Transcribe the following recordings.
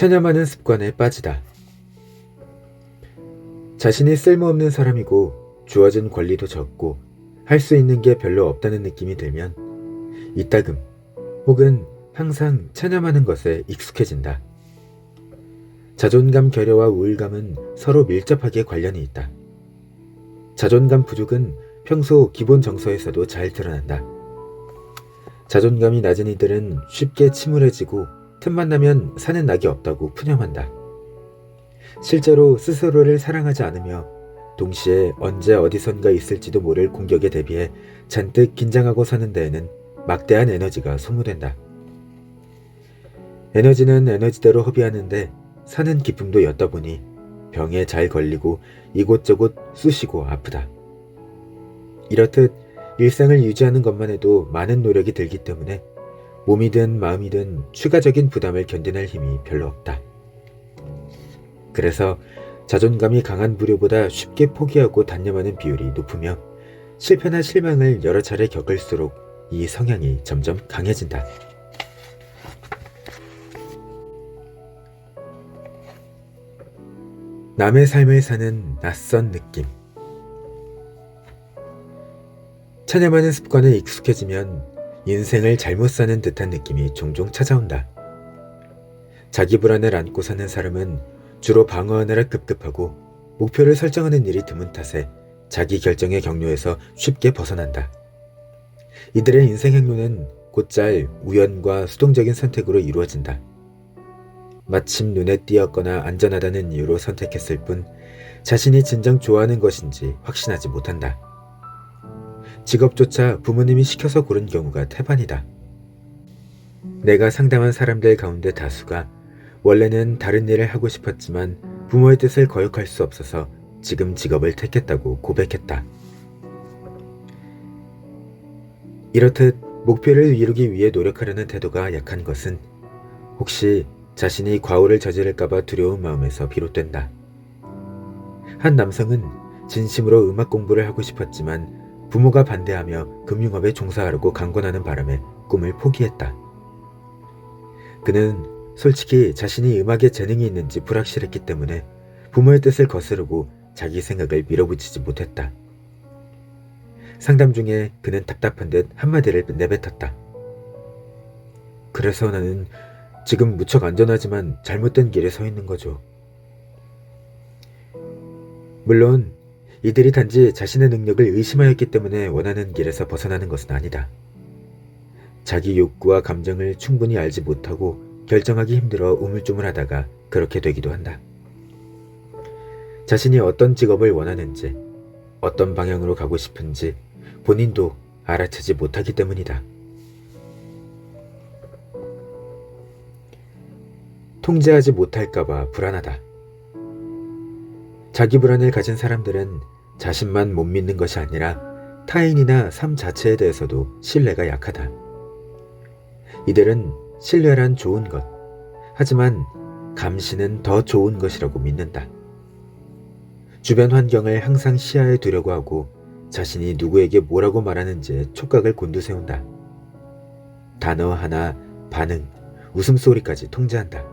체념하는 습관에 빠지다. 자신이 쓸모없는 사람이고 주어진 권리도 적고 할 수 있는 게 별로 없다는 느낌이 들면 이따금 혹은 항상 체념하는 것에 익숙해진다. 자존감 결여와 우울감은 서로 밀접하게 관련이 있다. 자존감 부족은 평소 기본 정서에서도 잘 드러난다. 자존감이 낮은 이들은 쉽게 침울해지고 틈만 나면 사는 낙이 없다고 푸념한다. 실제로 스스로를 사랑하지 않으며 동시에 언제 어디선가 있을지도 모를 공격에 대비해 잔뜩 긴장하고 사는 데에는 막대한 에너지가 소모된다. 에너지는 에너지대로 허비하는데 사는 기쁨도 였다 보니 병에 잘 걸리고 이곳저곳 쑤시고 아프다. 이렇듯 일상을 유지하는 것만 해도 많은 노력이 들기 때문에 몸이든 마음이든 추가적인 부담을 견뎌낼 힘이 별로 없다. 그래서 자존감이 강한 부류보다 쉽게 포기하고 단념하는 비율이 높으며 실패나 실망을 여러 차례 겪을수록 이 성향이 점점 강해진다. 남의 삶을 사는 낯선 느낌. 체념하는 습관에 익숙해지면 인생을 잘못 사는 듯한 느낌이 종종 찾아온다. 자기 불안을 안고 사는 사람은 주로 방어하느라 급급하고 목표를 설정하는 일이 드문 탓에 자기 결정의 경로에서 쉽게 벗어난다. 이들의 인생 행로는 곧잘 우연과 수동적인 선택으로 이루어진다. 마침 눈에 띄었거나 안전하다는 이유로 선택했을 뿐 자신이 진정 좋아하는 것인지 확신하지 못한다. 직업조차 부모님이 시켜서 고른 경우가 태반이다. 내가 상담한 사람들 가운데 다수가 원래는 다른 일을 하고 싶었지만 부모의 뜻을 거역할 수 없어서 지금 직업을 택했다고 고백했다. 이렇듯 목표를 이루기 위해 노력하려는 태도가 약한 것은 혹시 자신이 과오를 저지를까봐 두려운 마음에서 비롯된다. 한 남성은 진심으로 음악 공부를 하고 싶었지만 부모가 반대하며 금융업에 종사하려고 강권하는 바람에 꿈을 포기했다. 그는 솔직히 자신이 음악에 재능이 있는지 불확실했기 때문에 부모의 뜻을 거스르고 자기 생각을 밀어붙이지 못했다. 상담 중에 그는 답답한 듯 한마디를 내뱉었다. 그래서 나는 지금 무척 안전하지만 잘못된 길에 서 있는 거죠. 물론 이들이 단지 자신의 능력을 의심하였기 때문에 원하는 길에서 벗어나는 것은 아니다. 자기 욕구와 감정을 충분히 알지 못하고 결정하기 힘들어 우물쭈물하다가 그렇게 되기도 한다. 자신이 어떤 직업을 원하는지, 어떤 방향으로 가고 싶은지 본인도 알아채지 못하기 때문이다. 통제하지 못할까봐 불안하다. 자기 불안을 가진 사람들은 자신만 못 믿는 것이 아니라 타인이나 삶 자체에 대해서도 신뢰가 약하다. 이들은 신뢰란 좋은 것, 하지만 감시는 더 좋은 것이라고 믿는다. 주변 환경을 항상 시야에 두려고 하고 자신이 누구에게 뭐라고 말하는지에 촉각을 곤두세운다. 단어 하나, 반응, 웃음소리까지 통제한다.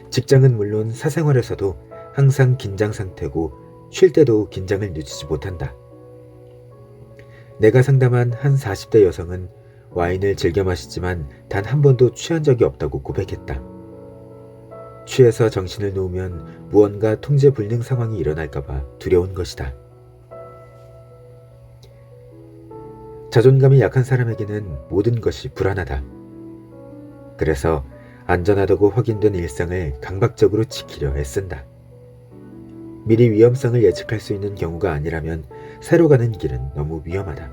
직장은 물론 사생활에서도 항상 긴장 상태고 쉴 때도 긴장을 늦추지 못한다. 내가 상담한 한 40대 여성은 와인을 즐겨 마시지만 단 한 번도 취한 적이 없다고 고백했다. 취해서 정신을 놓으면 무언가 통제 불능 상황이 일어날까봐 두려운 것이다. 자존감이 약한 사람에게는 모든 것이 불안하다. 그래서 안전하다고 확인된 일상을 강박적으로 지키려 애쓴다. 미리 위험성을 예측할 수 있는 경우가 아니라면 새로 가는 길은 너무 위험하다.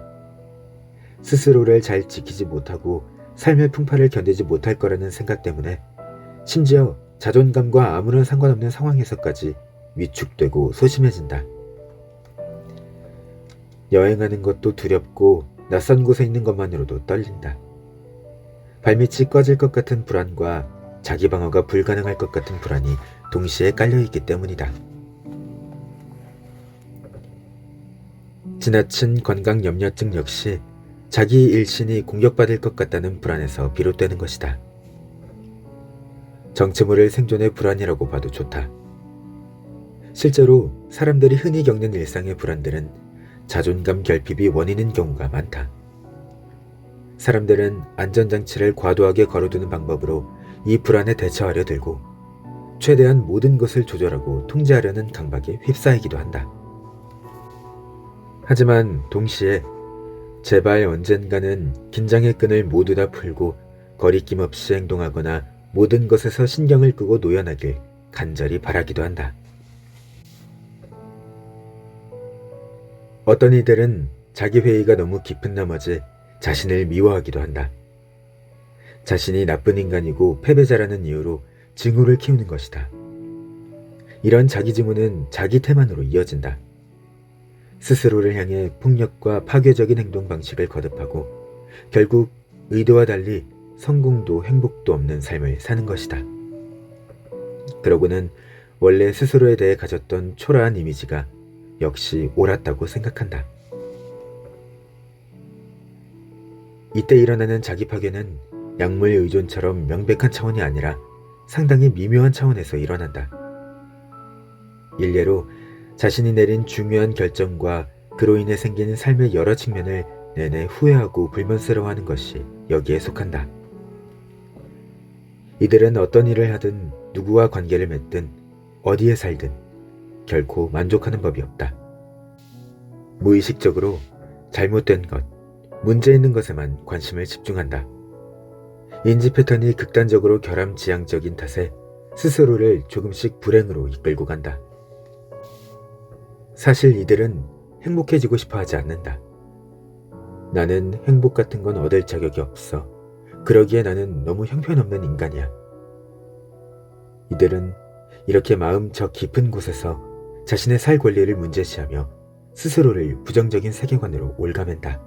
스스로를 잘 지키지 못하고 삶의 풍파를 견디지 못할 거라는 생각 때문에 심지어 자존감과 아무런 상관없는 상황에서까지 위축되고 소심해진다. 여행하는 것도 두렵고 낯선 곳에 있는 것만으로도 떨린다. 발밑이 꺼질 것 같은 불안과 자기 방어가 불가능할 것 같은 불안이 동시에 깔려있기 때문이다. 지나친 건강 염려증 역시 자기 일신이 공격받을 것 같다는 불안에서 비롯되는 것이다. 정체 모를 생존의 불안이라고 봐도 좋다. 실제로 사람들이 흔히 겪는 일상의 불안들은 자존감 결핍이 원인인 경우가 많다. 사람들은 안전장치를 과도하게 걸어두는 방법으로 이 불안에 대처하려 들고 최대한 모든 것을 조절하고 통제하려는 강박에 휩싸이기도 한다. 하지만 동시에 제발 언젠가는 긴장의 끈을 모두 다 풀고 거리낌 없이 행동하거나 모든 것에서 신경을 끄고 노연하길 간절히 바라기도 한다. 어떤 이들은 자기 회의가 너무 깊은 나머지 자신을 미워하기도 한다. 자신이 나쁜 인간이고 패배자라는 이유로 증오를 키우는 것이다. 이런 자기 지문은 자기 태만으로 이어진다. 스스로를 향해 폭력과 파괴적인 행동 방식을 거듭하고 결국 의도와 달리 성공도 행복도 없는 삶을 사는 것이다. 그러고는 원래 스스로에 대해 가졌던 초라한 이미지가 역시 옳았다고 생각한다. 이때 일어나는 자기 파괴는 약물 의존처럼 명백한 차원이 아니라 상당히 미묘한 차원에서 일어난다. 일례로 자신이 내린 중요한 결정과 그로 인해 생긴 삶의 여러 측면을 내내 후회하고 불만스러워하는 것이 여기에 속한다. 이들은 어떤 일을 하든 누구와 관계를 맺든 어디에 살든 결코 만족하는 법이 없다. 무의식적으로 잘못된 것, 문제 있는 것에만 관심을 집중한다. 인지 패턴이 극단적으로 결함지향적인 탓에 스스로를 조금씩 불행으로 이끌고 간다. 사실 이들은 행복해지고 싶어 하지 않는다. 나는 행복 같은 건 얻을 자격이 없어. 그러기에 나는 너무 형편없는 인간이야. 이들은 이렇게 마음 저 깊은 곳에서 자신의 살 권리를 문제시하며 스스로를 부정적인 세계관으로 올가맨다.